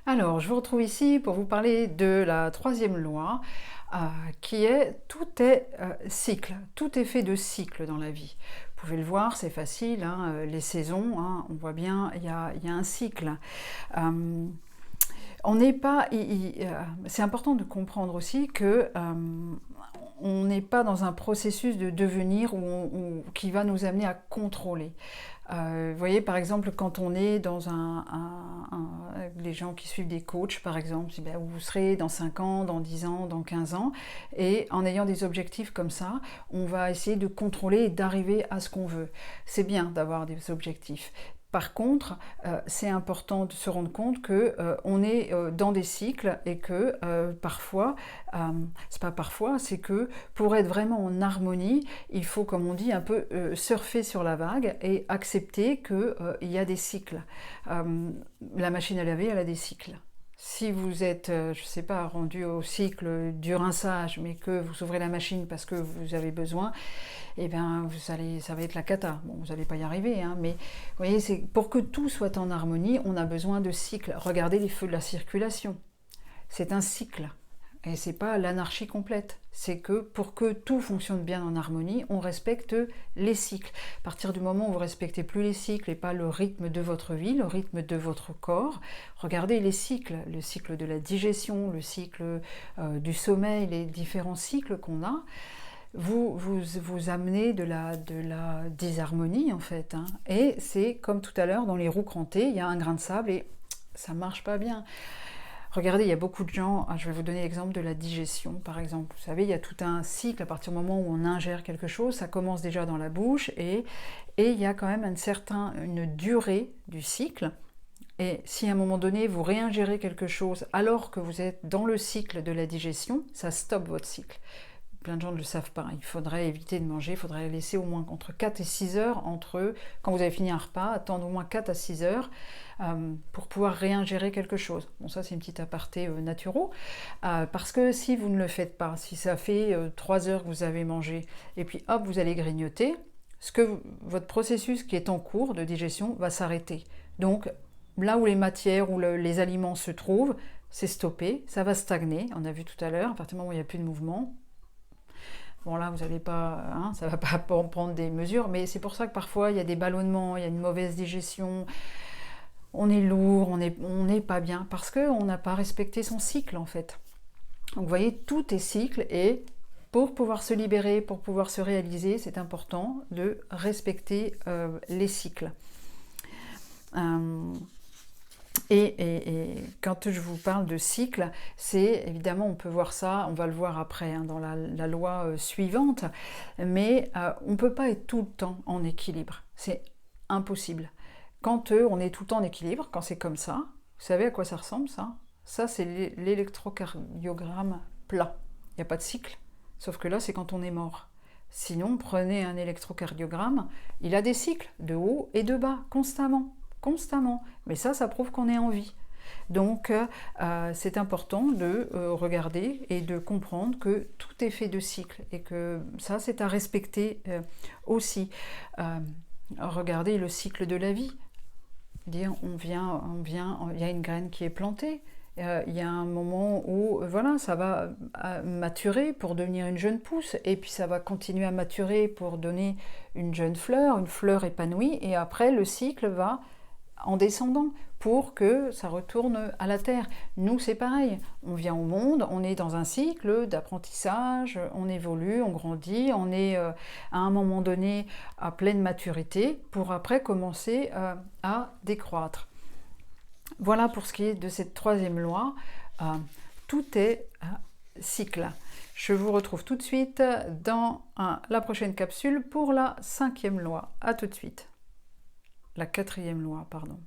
Alors, je vous retrouve ici pour vous parler de la troisième loi, qui est tout est cycle, tout est fait de cycle dans la vie. Vous pouvez le voir, c'est facile, hein, les saisons, hein, on voit bien, il y a un cycle. Euh, on n'est pas, c'est important de comprendre aussi que on n'est pas dans un processus de devenir qui va nous amener à contrôler. Vous voyez, par exemple, quand on est dans les gens qui suivent des coachs, par exemple, ben, vous serez dans 5 ans, dans 10 ans, dans 15 ans, et en ayant des objectifs comme ça, on va essayer de contrôler et d'arriver à ce qu'on veut. C'est bien d'avoir des objectifs. Par contre, c'est important de se rendre compte que on est dans des cycles et que parfois, c'est pas parfois, c'est que pour être vraiment en harmonie, il faut, comme on dit, un peu surfer sur la vague et accepter qu'il y a des cycles. La machine à laver, elle a des cycles. Si vous êtes, je ne sais pas, rendu au cycle du rinçage, mais que vous ouvrez la machine parce que vous avez besoin, eh bien, ça va être la cata. Bon, vous n'allez pas y arriver, hein, mais vous voyez, pour que tout soit en harmonie, on a besoin de cycles. Regardez les feux de la circulation. C'est un cycle. Et c'est pas l'anarchie complète. C'est que pour que tout fonctionne bien en harmonie, on respecte les cycles. À partir du moment où vous respectez plus les cycles et pas le rythme de votre vie, le rythme de votre corps, regardez les cycles, le cycle de la digestion, le cycle du sommeil, les différents cycles qu'on a, vous amenez de la disharmonie en fait. Hein. Et c'est comme tout à l'heure dans les roues crantées, il y a un grain de sable et ça marche pas bien. Regardez, il y a beaucoup de gens, je vais vous donner l'exemple de la digestion par exemple. Vous savez, il y a tout un cycle à partir du moment où on ingère quelque chose, ça commence déjà dans la bouche et il y a quand même une durée du cycle. Et si à un moment donné vous réingérez quelque chose alors que vous êtes dans le cycle de la digestion, ça stoppe votre cycle. Plein de gens ne le savent pas. Il faudrait éviter de manger, il faudrait laisser au moins entre 4 et 6 heures entre quand vous avez fini un repas, attendre au moins 4 à 6 heures pour pouvoir réingérer quelque chose. Bon, ça c'est une petite aparté naturo, parce que si vous ne le faites pas, si ça fait 3 heures que vous avez mangé et puis hop, vous allez grignoter, votre processus qui est en cours de digestion va s'arrêter. Donc là où les matières, où les aliments se trouvent, c'est stoppé, ça va stagner, on a vu tout à l'heure, à partir du moment où il n'y a plus de mouvement. Bon là, vous n'allez pas, hein, ça ne va pas prendre des mesures, mais c'est pour ça que parfois il y a des ballonnements, il y a une mauvaise digestion, on est lourd, on n'est pas bien, parce qu'on n'a pas respecté son cycle en fait. Donc vous voyez, tout est cycle et pour pouvoir se libérer, pour pouvoir se réaliser, c'est important de respecter les cycles. Et quand je vous parle de cycle, c'est évidemment, on peut voir ça, on va le voir après hein, dans la loi suivante, mais on ne peut pas être tout le temps en équilibre, c'est impossible. Quand on est tout le temps en équilibre, quand c'est comme ça, vous savez à quoi ça ressemble ça? Ça c'est l'électrocardiogramme plat, il n'y a pas de cycle, sauf que là c'est quand on est mort. Sinon, prenez un électrocardiogramme, il a des cycles de haut et de bas, constamment. Mais ça prouve qu'on est en vie. Donc, c'est important de regarder et de comprendre que tout est fait de cycles et que ça, c'est à respecter aussi. Regardez le cycle de la vie. Dire, il y a une graine qui est plantée. Il y a un moment où voilà, ça va maturer pour devenir une jeune pousse et puis ça va continuer à maturer pour donner une jeune fleur, une fleur épanouie et après le cycle va en descendant pour que ça retourne à la terre. Nous, c'est pareil. On vient au monde, on est dans un cycle d'apprentissage, on évolue, on grandit, on est à un moment donné à pleine maturité pour après commencer à décroître. Voilà pour ce qui est de cette troisième loi. Tout est cycle. Je vous retrouve tout de suite dans la prochaine capsule pour la cinquième loi. À tout de suite. La quatrième loi, pardon.